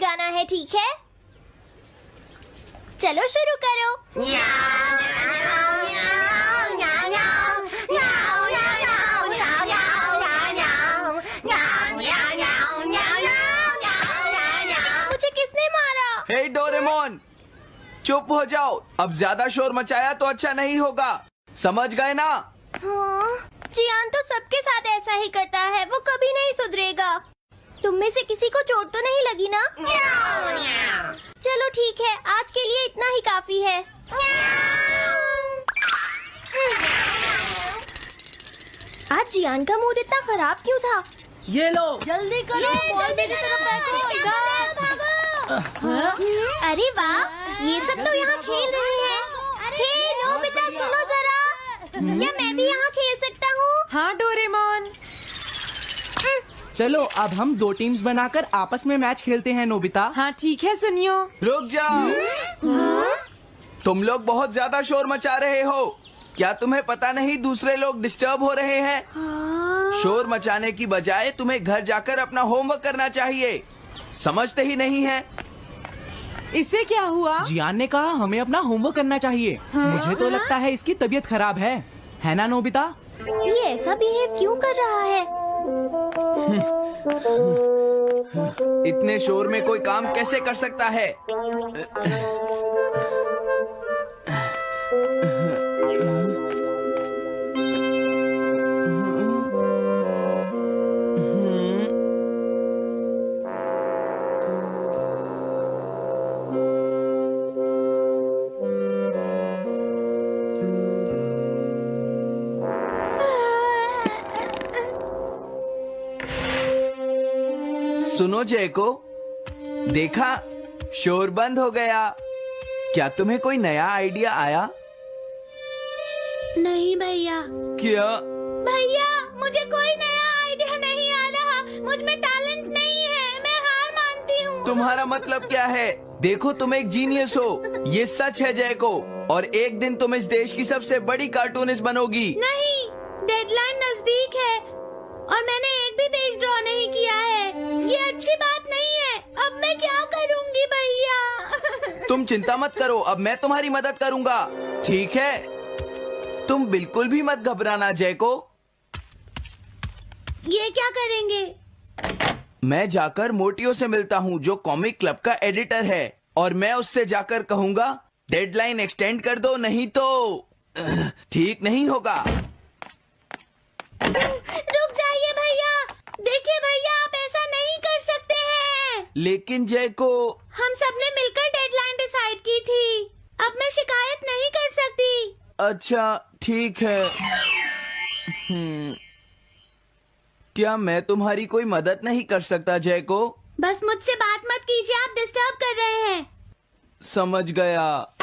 गाना है, ठीक है? चलो शुरू करो। मुझे किसने मारा? हे डोरेमोन, चुप हो जाओ। अब ज्यादा शोर मचाया तो अच्छा नहीं होगा, समझ गए ना? हाँ, जियान तो सबके साथ ऐसा ही करता है, वो कभी नहीं सुधरेगा। तुम में से किसी को चोट तो नहीं लगी ना? चलो ठीक है, आज के लिए इतना ही काफी है। आज जियान का मूड इतना खराब क्यों था? ये लो। जल्दी करो, जल्दी अरे वाह, ये सब तो यहाँ खेल रहे हैं। हे नोबिता, सुनो जरा, क्या मैं भी यहाँ खेल सकता हूँ? हाँ डोरेमोन। चलो अब हम 2 टीम्स बनाकर आपस में मैच खेलते हैं नोबिता। हाँ ठीक है, सुनियो। रुक जाओ। तुम लोग बहुत ज्यादा शोर मचा रहे हो। क्या तुम्हें पता नहीं दूसरे लोग डिस्टर्ब हो रहे हैं? शोर मचाने की बजाय तुम्हें घर जाकर अपना होमवर्क करना चाहिए। समझते ही नहीं है। इससे क्या हुआ? जियान ने कहा हमें अपना होमवर्क करना चाहिए। मुझे तो लगता है इसकी तबीयत खराब है ना नोबिता? ये ऐसा बिहेव क्यों कर रहा है? इतने शोर में कोई काम कैसे कर सकता है? सुनो जयको, देखा, शोर बंद हो गया। क्या तुम्हें कोई नया आइडिया आया? नहीं भैया। क्या? भैया, मुझे कोई नया आइडिया नहीं आ रहा। मुझ में टैलेंट नहीं है, मैं हार मानती हूँ। तुम्हारा मतलब क्या है? देखो, तुम एक जीनियस हो, ये सच है जयको। और एक दिन तुम इस देश की सबसे बड़ी कार्टूनिस्ट बनोगी। नहीं, डेडलाइन नजदीक है और मैंने एक भी पेज ड्रॉ नहीं किया है। ये अच्छी बात नहीं है। अब मैं क्या करूँगी भैया? तुम चिंता मत करो, अब मैं तुम्हारी मदद करूंगा, ठीक है? तुम बिल्कुल भी मत घबराना जयको। ये क्या करेंगे? मैं जाकर मोटियो से मिलता हूँ, जो कॉमिक क्लब का एडिटर है, और मैं उससे जाकर कहूँगा डेडलाइन एक्सटेंड कर दो, नहीं तो ठीक नहीं होगा। रुक जाइए भैया। देखिए भैया, आप ऐसा नहीं कर सकते हैं। लेकिन जयको, हम सबने मिलकर डेडलाइन डिसाइड की थी। अब मैं शिकायत नहीं कर सकती। अच्छा ठीक है। क्या मैं तुम्हारी कोई मदद नहीं कर सकता जयको? बस मुझसे बात मत कीजिए, आप डिस्टर्ब कर रहे हैं। समझ गया।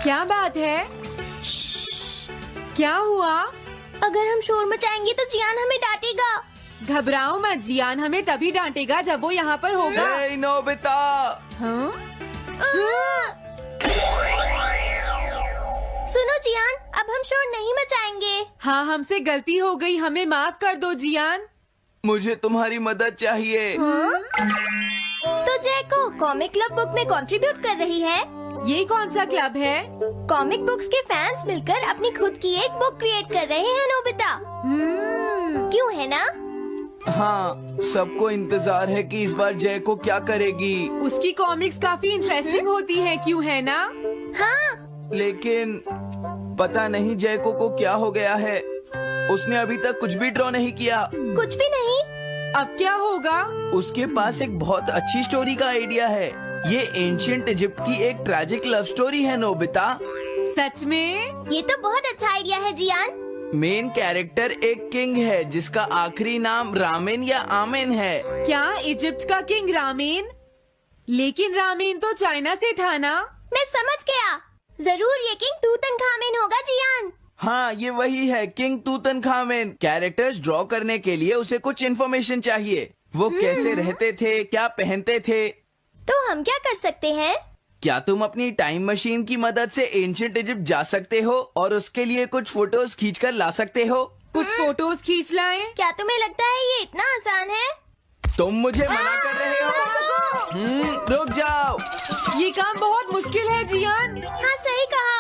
क्या बात है? क्या हुआ? अगर हम शोर मचाएंगे तो जियान हमें डांटेगा। घबराओ मत, जियान हमें तभी डांटेगा जब वो यहाँ पर होगा। हे नोबिता। हाँ? सुनो जियान, अब हम शोर नहीं मचाएंगे। हाँ, हमसे गलती हो गई, हमें माफ कर दो जियान। मुझे तुम्हारी मदद चाहिए। तो जयको कॉमिक क्लब बुक में कंट्रीब्यूट कर रही है। ये कौन सा क्लब है? कॉमिक बुक्स के फैंस मिलकर अपनी खुद की एक बुक क्रिएट कर रहे हैं नोबिता। क्यों है ना? हाँ, सबको इंतजार है कि इस बार जयको क्या करेगी। उसकी कॉमिक्स काफी इंटरेस्टिंग होती है, क्यों है ना? हाँ। लेकिन पता नहीं जयको को क्या हो गया है। उसने अभी तक कुछ भी ड्रॉ नहीं किया। कुछ भी नहीं? अब क्या होगा? उसके पास एक बहुत अच्छी स्टोरी का आइडिया है। ये एंशिएंट इजिप्ट की एक ट्रैजिक लव स्टोरी है नोबिता। सच में? ये तो बहुत अच्छा आइडिया है जियान। मेन कैरेक्टर एक किंग है जिसका आखिरी नाम रामेन या आमेन है। क्या इजिप्ट का किंग रामेन? लेकिन रामेन तो चाइना से था ना? मैं समझ गया, जरूर ये किंग तूतनखामेन होगा जियान। हाँ, ये वही है, किंग तूतनखामेन। कैरेक्टर्स ड्रॉ करने के लिए उसे कुछ इन्फॉर्मेशन चाहिए। वो कैसे रहते थे, क्या पहनते थे। तो हम क्या कर सकते हैं? क्या तुम अपनी टाइम मशीन की मदद से एंशिएंट इजिप्ट जा सकते हो और उसके लिए कुछ फोटोज खींचकर ला सकते हो? कुछ फोटोज खींच लाएं। क्या तुम्हें लगता है ये इतना आसान है? तुम मुझे मना कर रहे हो? रुक जाओ। ये काम बहुत मुश्किल है जियान। हाँ सही कहा,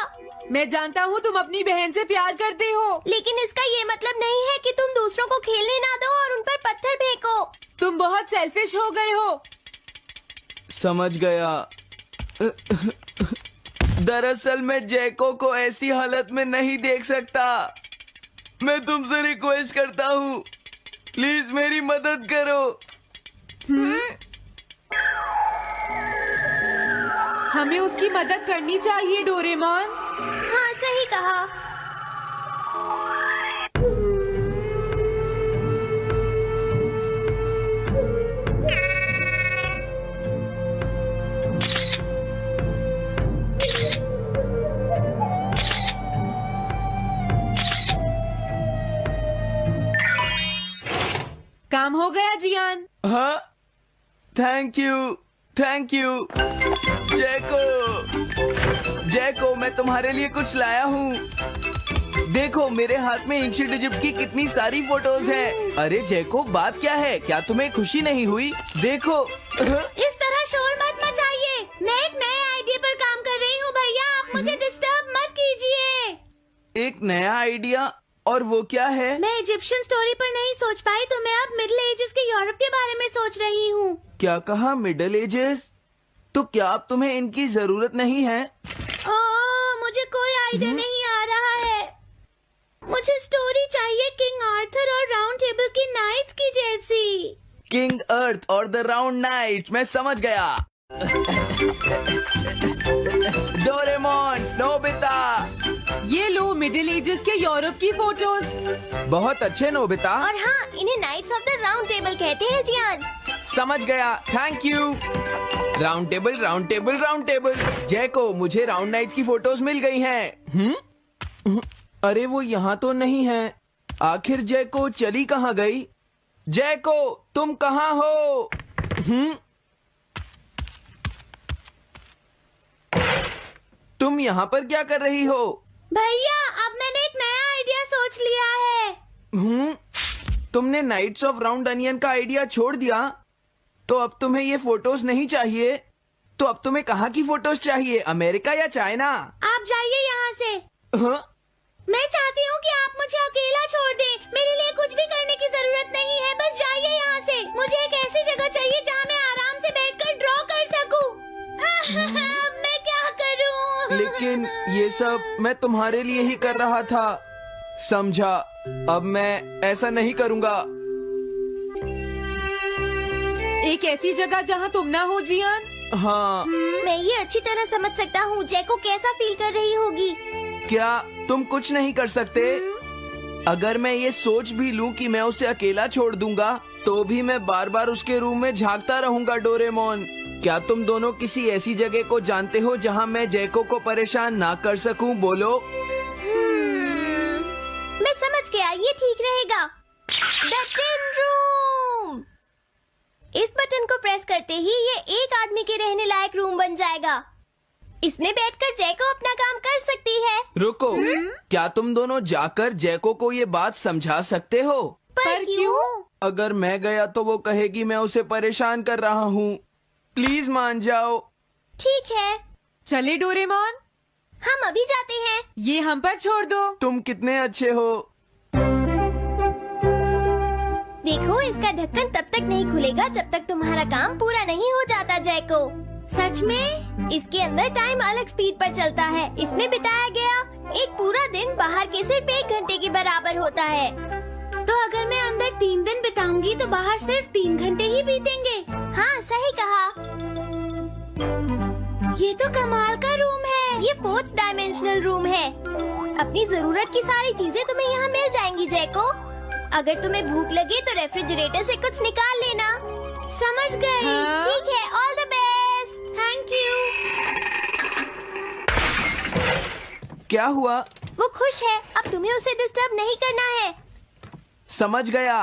मैं जानता हूँ तुम अपनी बहन से प्यार करते हो, लेकिन इसका ये मतलब नहीं है कि तुम दूसरों को खेलने ना दो और उन पर पत्थर फेंको। तुम बहुत सेल्फिश हो गए हो। समझ गया। दरअसल मैं जैको को ऐसी हालत में नहीं देख सकता। मैं तुमसे रिक्वेस्ट करता हूँ, प्लीज मेरी मदद करो। हमें उसकी मदद करनी चाहिए डोरेमोन। हाँ सही कहा। काम हो गया जियान। हाँ, थैंक यू जैको, मैं तुम्हारे लिए कुछ लाया हूँ। देखो मेरे हाथ में एंशिएंट इजिप्ट की कितनी सारी फोटोज हैं। अरे जैको, बात क्या है? क्या तुम्हें खुशी नहीं हुई? देखो। इस तरह शोर मत मचाइए। मैं एक नए आइडिया पर काम कर रही हूँ भैया, आप मुझे डिस्टर्ब मत कीजिए। एक नया आइडिया? और वो क्या है? मैं इजिप्शियन स्टोरी पर नहीं सोच पाई तो मैं अब मिडिल एजेस के यूरोप के बारे में सोच रही हूँ। क्या कहा? Middle ages? तो क्या अब तुम्हें इनकी जरूरत नहीं है? मुझे कोई आइडिया नहीं आ रहा है। मुझे स्टोरी चाहिए किंग आर्थर और राउंड टेबल की नाइट्स की जैसी। किंग अर्थ और द राउंड नाइट, मैं समझ गया। Doraemon, Nobita. ये लो मिडिल एजेस के यूरोप की फोटोज। बहुत अच्छे नोबिता। और हाँ, इन्हें knights of the round table कहते हैं जियान। समझ गया, thank you. Round table. Jaiko, मुझे राउंड नाइट्स की फोटोज मिल गई हैं। अरे वो यहाँ तो नहीं है। आखिर जैको चली कहाँ गई? जैको, तुम कहाँ हो? तुम यहाँ पर क्या कर रही हो? भैया, अब मैंने एक नया आइडिया सोच लिया है। तुमने नाइट्स ऑफ राउंड अनियन का आइडिया छोड़ दिया? तो अब तुम्हें ये फोटोज नहीं चाहिए? तो अब तुम्हें कहाँ की फोटोज चाहिए, अमेरिका या चाइना? आप जाइए यहाँ से। हाँ? मैं चाहती हूँ कि आप मुझे अकेला छोड़ दें। मेरे लिए कुछ भी करने की जरूरत नहीं है, बस जाइए यहाँ से। मुझे एक ऐसी जगह चाहिए जहाँ मैं आराम से बैठकर ड्रॉ कर सकूँ। मैं क्या करूँ? लेकिन ये सब मैं तुम्हारे लिए ही कर रहा था, समझा? अब मैं ऐसा नहीं करूँगा। एक ऐसी जगह जहाँ तुम ना हो जियान। हाँ। मैं ये अच्छी तरह समझ सकता हूँ जैको कैसा फील कर रही होगी। क्या तुम कुछ नहीं कर सकते? अगर मैं ये सोच भी लूं कि मैं उसे अकेला छोड़ दूंगा, तो भी मैं बार बार उसके रूम में झांकता रहूंगा। डोरेमोन, क्या तुम दोनों किसी ऐसी जगह को जानते हो जहां मैं जैको को परेशान ना कर सकूं? बोलो। मैं समझ गया, ये ठीक रहेगा। The tin room. इस बटन को प्रेस करते ही ये एक आदमी के रहने लायक रूम बन जाएगा। इसमें बैठकर जैको अपना काम कर सकती है। रुको, क्या तुम दोनों जाकर जैको को ये बात समझा सकते हो? पर क्यों? अगर मैं गया तो वो कहेगी मैं उसे परेशान कर रहा हूँ। प्लीज मान जाओ। ठीक है, चले डोरेमोन, हम अभी जाते हैं। ये हम पर छोड़ दो। तुम कितने अच्छे हो। देखो, इसका ढक्कन तब तक नहीं खुलेगा जब तक तुम्हारा काम पूरा नहीं हो जाता जैको। सच में? इसके अंदर टाइम अलग स्पीड पर चलता है। इसमें बिताया गया एक पूरा दिन बाहर के सिर्फ 1 घंटे के बराबर होता है। तो अगर मैं अंदर 3 दिन बिताऊंगी तो बाहर सिर्फ 3 घंटे ही बीतेंगे। हाँ सही कहा। ये तो कमाल का रूम है। ये 4th डायमेंशनल रूम है। अपनी जरूरत की सारी चीजें तुम्हें यहाँ मिल जाएंगी जैको। अगर तुम्हें भूख लगे तो रेफ्रिजरेटर से कुछ निकाल लेना। समझ गई। हाँ? ठीक है, all the best. Thank you. क्या हुआ? वो खुश है, अब तुम्हें उसे डिस्टर्ब नहीं करना है। समझ गया।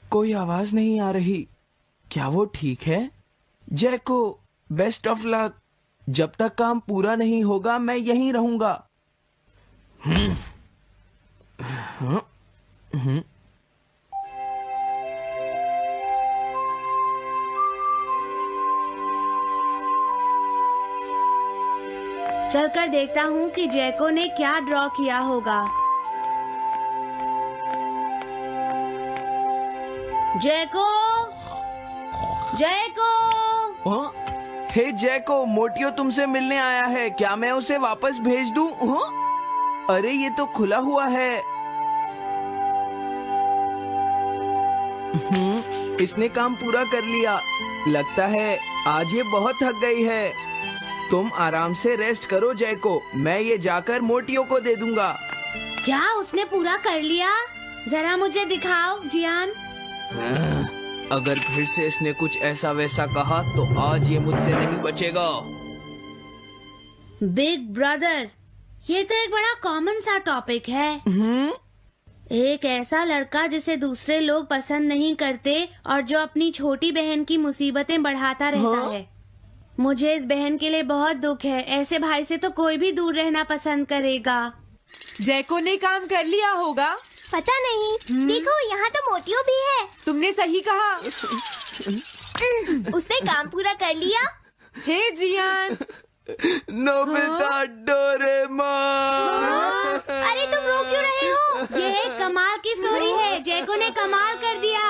कोई आवाज नहीं आ रही। क्या वो ठीक है? जैको, बेस्ट ऑफ लक। जब तक काम पूरा नहीं होगा मैं यहीं रहूंगा। चलकर देखता हूँ कि जैको ने क्या ड्रॉ किया होगा। जैको, जैको। हाँ? हे जैको, मोटियो तुमसे मिलने आया है। क्या मैं उसे वापस भेज दूं? हाँ? अरे ये तो खुला हुआ है। इसने काम पूरा कर लिया। लगता है आज ये बहुत थक गई है। तुम आराम से रेस्ट करो जैको, मैं ये जाकर मोटियो को दे दूंगा। क्या उसने पूरा कर लिया? जरा मुझे दिखाओ जियान। अगर फिर से इसने कुछ ऐसा वैसा कहा तो आज ये मुझसे नहीं बचेगा। बिग ब्रदर, ये तो एक बड़ा कॉमन सा टॉपिक है। एक ऐसा लड़का जिसे दूसरे लोग पसंद नहीं करते और जो अपनी छोटी बहन की मुसीबतें बढ़ाता रहता है। मुझे इस बहन के लिए बहुत दुख है। ऐसे भाई से तो कोई भी दूर रहना पसंद करेगा। जैको ने काम कर लिया होगा। पता नहीं। देखो यहाँ तो मोटियो भी है। तुमने सही कहा। उसने काम पूरा कर लिया। Hey Gian. Nobita, Doraemon. अरे तुम रो क्यों रहे हो? ये एक कमाल की स्टोरी है। जैको ने कमाल कर दिया।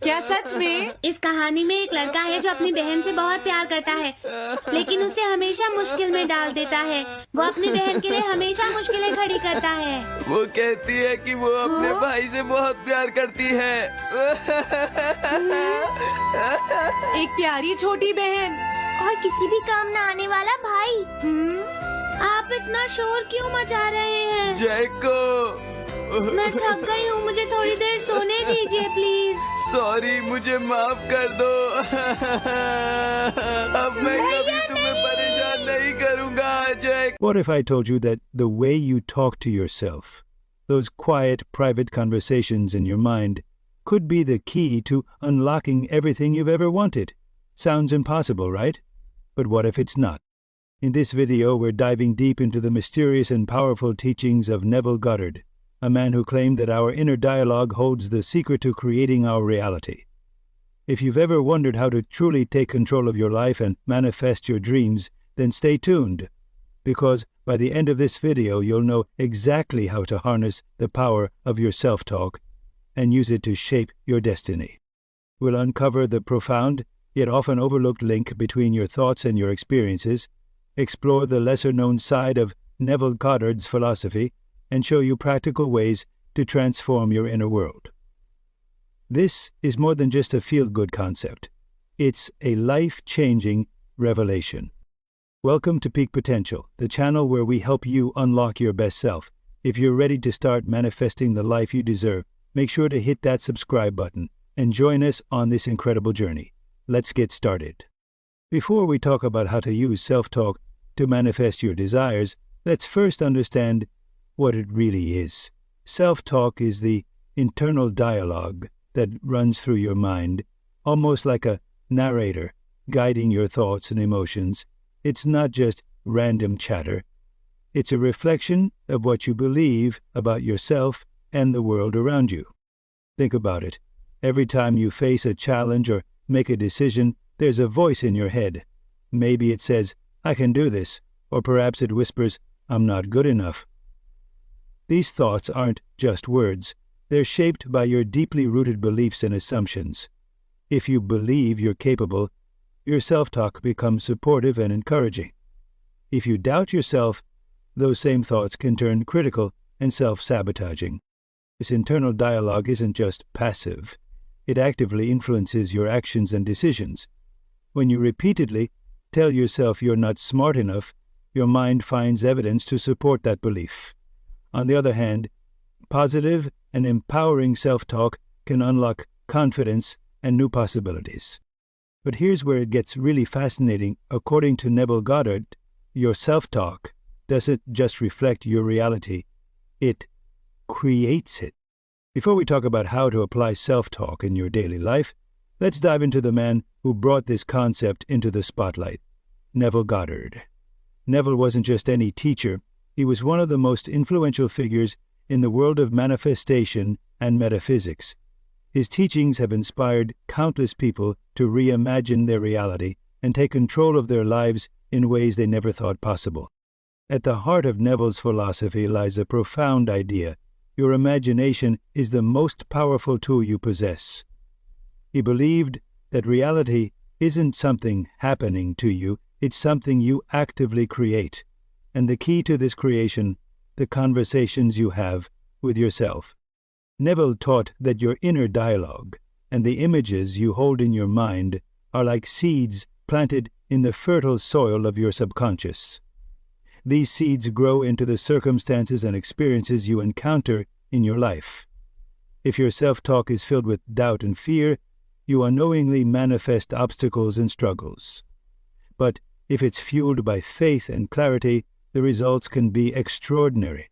क्या सच में? इस कहानी में एक लड़का है जो अपनी बहन से बहुत प्यार करता है, लेकिन उसे हमेशा मुश्किल में डाल देता है। वो अपनी बहन के लिए हमेशा मुश्किलें खड़ी करता है। वो कहती है कि वो अपने भाई से बहुत प्यार करती है। एक प्यारी छोटी बहन और किसी भी काम न आने वाला भाई। आप इतना शोर क्यों मचा रहे हैं? जैको, मैं थक गई हूँ, मुझे थोड़ी देर सोने दीजिए प्लीज। सॉरी, मुझे माफ कर दो। अब मैं कभी तुम्हें परेशान नहीं करूँगा जैको। What if I told you that the way you talk to yourself, those quiet, private conversations in your mind, could be the key to unlocking everything you've ever wanted? Sounds impossible, right? But what if it's not? In this video, we're diving deep into the mysterious and powerful teachings of Neville Goddard, a man who claimed that our inner dialogue holds the secret to creating our reality. If you've ever wondered how to truly take control of your life and manifest your dreams, then stay tuned, because by the end of this video, you'll know exactly how to harness the power of your self-talk and use it to shape your destiny. We'll uncover the profound, yet often overlooked link between your thoughts and your experiences, explore the lesser-known side of Neville Goddard's philosophy, and show you practical ways to transform your inner world. This is more than just a feel-good concept. It's a life-changing revelation. Welcome to Peak Potential, the channel where we help you unlock your best self. If you're ready to start manifesting the life you deserve, make sure to hit that subscribe button and join us on this incredible journey. Let's get started. Before we talk about how to use self-talk to manifest your desires, let's first understand what it really is. Self-talk is the internal dialogue that runs through your mind, almost like a narrator guiding your thoughts and emotions. It's not just random chatter. It's a reflection of what you believe about yourself and the world around you. Think about it. Every time you face a challenge or make a decision, there's a voice in your head. Maybe it says, "I can do this," or perhaps it whispers, "I'm not good enough." These thoughts aren't just words. They're shaped by your deeply rooted beliefs and assumptions. If you believe you're capable, your self-talk becomes supportive and encouraging. If you doubt yourself, those same thoughts can turn critical and self-sabotaging. This internal dialogue isn't just passive. It actively influences your actions and decisions. When you repeatedly tell yourself you're not smart enough, your mind finds evidence to support that belief. On the other hand, positive and empowering self-talk can unlock confidence and new possibilities. But here's where it gets really fascinating. According to Neville Goddard, your self-talk doesn't just reflect your reality, it creates it. Before we talk about how to apply self-talk in your daily life, Let's dive into the man who brought this concept into the spotlight, Neville Goddard. Neville wasn't just any teacher. He was one of the most influential figures in the world of manifestation and metaphysics. His teachings have inspired countless people to reimagine their reality and take control of their lives in ways they never thought possible. At the heart of Neville's philosophy lies a profound idea. Your imagination is the most powerful tool you possess. He believed that reality isn't something happening to you, it's something you actively create. And the key to this creation, the conversations you have with yourself. Neville taught that your inner dialogue and the images you hold in your mind are like seeds planted in the fertile soil of your subconscious. These seeds grow into the circumstances and experiences you encounter in your life. If your self-talk is filled with doubt and fear, you unknowingly manifest obstacles and struggles. But if it's fueled by faith and clarity, the results can be extraordinary.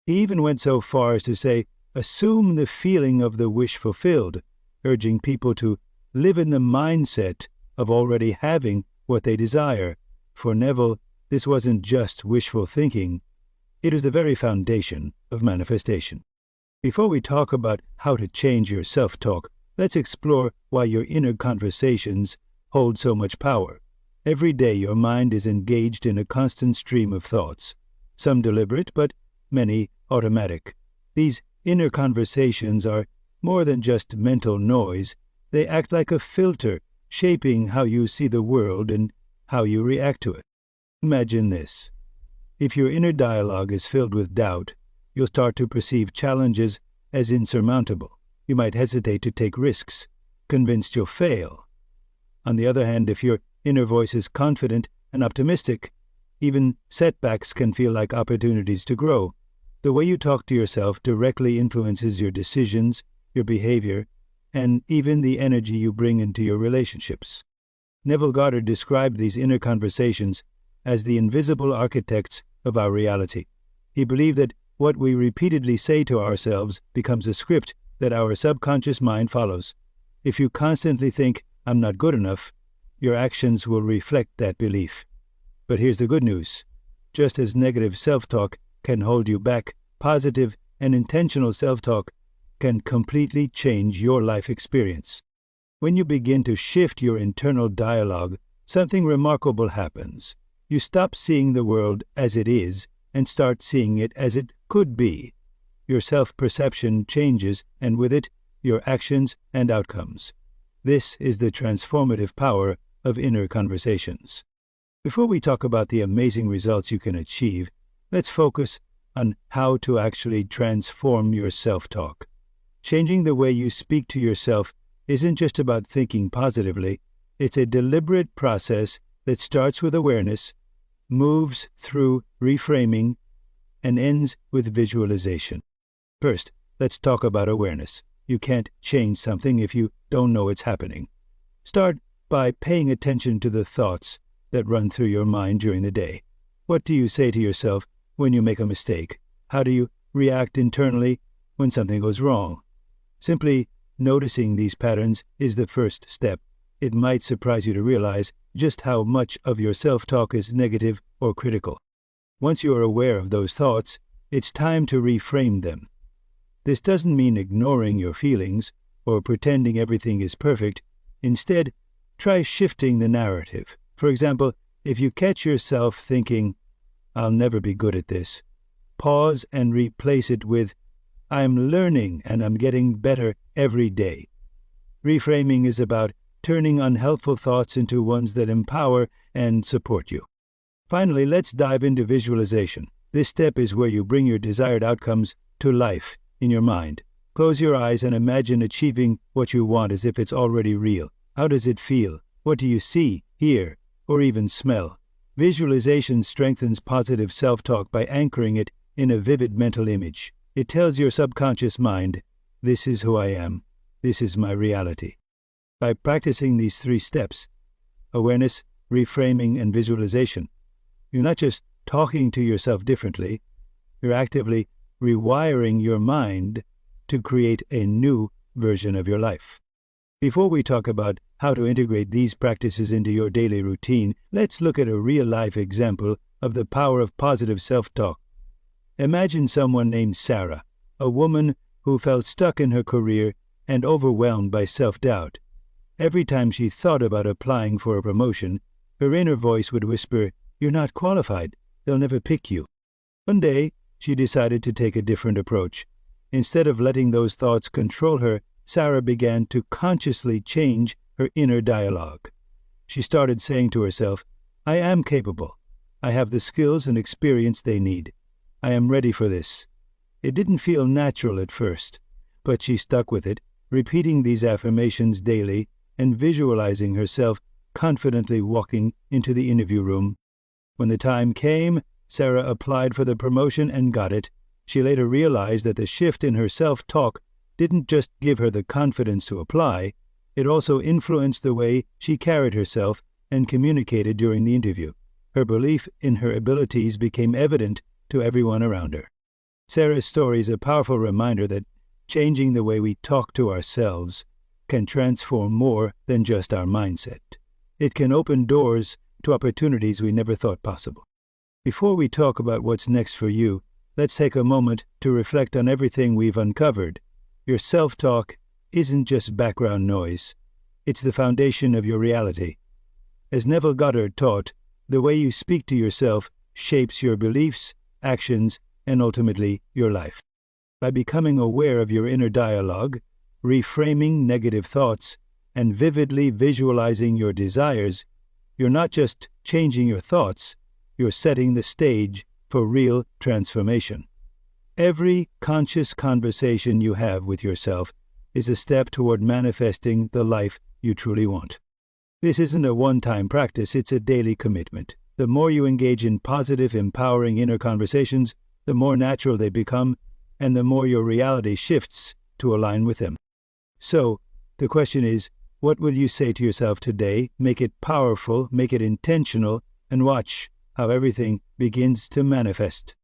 He even went so far as to say, assume the feeling of the wish fulfilled, urging people to live in the mindset of already having what they desire. For Neville, this wasn't just wishful thinking, it is the very foundation of manifestation. Before we talk about how to change your self-talk, let's explore why your inner conversations hold so much power. Every day your mind is engaged in a constant stream of thoughts, some deliberate, but many automatic. These inner conversations are more than just mental noise. They act like a filter, shaping how you see the world and how you react to it. Imagine this. If your inner dialogue is filled with doubt, you'll start to perceive challenges as insurmountable. You might hesitate to take risks, convinced you'll fail. On the other hand, if your inner voice is confident and optimistic, even setbacks can feel like opportunities to grow. The way you talk to yourself directly influences your decisions, your behavior, and even the energy you bring into your relationships. Neville Goddard described these inner conversations as the invisible architects of our reality. He believed that what we repeatedly say to ourselves becomes a script that our subconscious mind follows. If you constantly think, I'm not good enough, your actions will reflect that belief. But here's the good news. Just as negative self-talk can hold you back, positive and intentional self-talk can completely change your life experience. When you begin to shift your internal dialogue, something remarkable happens. You stop seeing the world as it is and start seeing it as it could be. Your self-perception changes, and with it, your actions and outcomes. This is the transformative power of inner conversations. Before we talk about the amazing results you can achieve, let's focus on how to actually transform your self-talk. Changing the way you speak to yourself isn't just about thinking positively. It's a deliberate process that starts with awareness, moves through reframing, and ends with visualization. First, let's talk about awareness. You can't change something if you don't know it's happening. Start by paying attention to the thoughts that run through your mind during the day. What do you say to yourself when you make a mistake? How do you react internally when something goes wrong? Simply noticing these patterns is the first step. It might surprise you to realize just how much of your self-talk is negative or critical. Once you are aware of those thoughts, it's time to reframe them. This doesn't mean ignoring your feelings or pretending everything is perfect. Instead, try shifting the narrative. For example, if you catch yourself thinking, I'll never be good at this, pause and replace it with, I'm learning and I'm getting better every day. Reframing is about turning unhelpful thoughts into ones that empower and support you. Finally, let's dive into visualization. This step is where you bring your desired outcomes to life in your mind. Close your eyes and imagine achieving what you want as if it's already real. How does it feel? What do you see, hear, or even smell? Visualization strengthens positive self-talk by anchoring it in a vivid mental image. It tells your subconscious mind, this is who I am. This is my reality. By practicing these 3 steps, awareness, reframing, and visualization, you're not just talking to yourself differently, you're actively rewiring your mind to create a new version of your life. Before we talk about how to integrate these practices into your daily routine, let's look at a real-life example of the power of positive self-talk. Imagine someone named Sarah, a woman who felt stuck in her career and overwhelmed by self-doubt. Every time she thought about applying for a promotion, her inner voice would whisper, "You're not qualified. They'll never pick you." One day, she decided to take a different approach. Instead of letting those thoughts control her, Sarah began to consciously change her inner dialogue. She started saying to herself, "I am capable. I have the skills and experience they need. I am ready for this." It didn't feel natural at first, but she stuck with it, repeating these affirmations daily and visualizing herself confidently walking into the interview room. When the time came, Sarah applied for the promotion and got it. She later realized that the shift in her self-talk didn't just give her the confidence to apply, it also influenced the way she carried herself and communicated during the interview. Her belief in her abilities became evident to everyone around her. Sarah's story is a powerful reminder that changing the way we talk to ourselves can transform more than just our mindset. It can open doors to opportunities we never thought possible. Before we talk about what's next for you, let's take a moment to reflect on everything we've uncovered. Your self-talk isn't just background noise. It's the foundation of your reality. As Neville Goddard taught, the way you speak to yourself shapes your beliefs, actions, and ultimately your life. By becoming aware of your inner dialogue, reframing negative thoughts, and vividly visualizing your desires, you're not just changing your thoughts, you're setting the stage for real transformation. Every conscious conversation you have with yourself is a step toward manifesting the life you truly want. This isn't a one-time practice, it's a daily commitment. The more you engage in positive, empowering inner conversations, the more natural they become, and the more your reality shifts to align with them. So, the question is, what will you say to yourself today? Make it powerful, make it intentional, and watch how everything begins to manifest.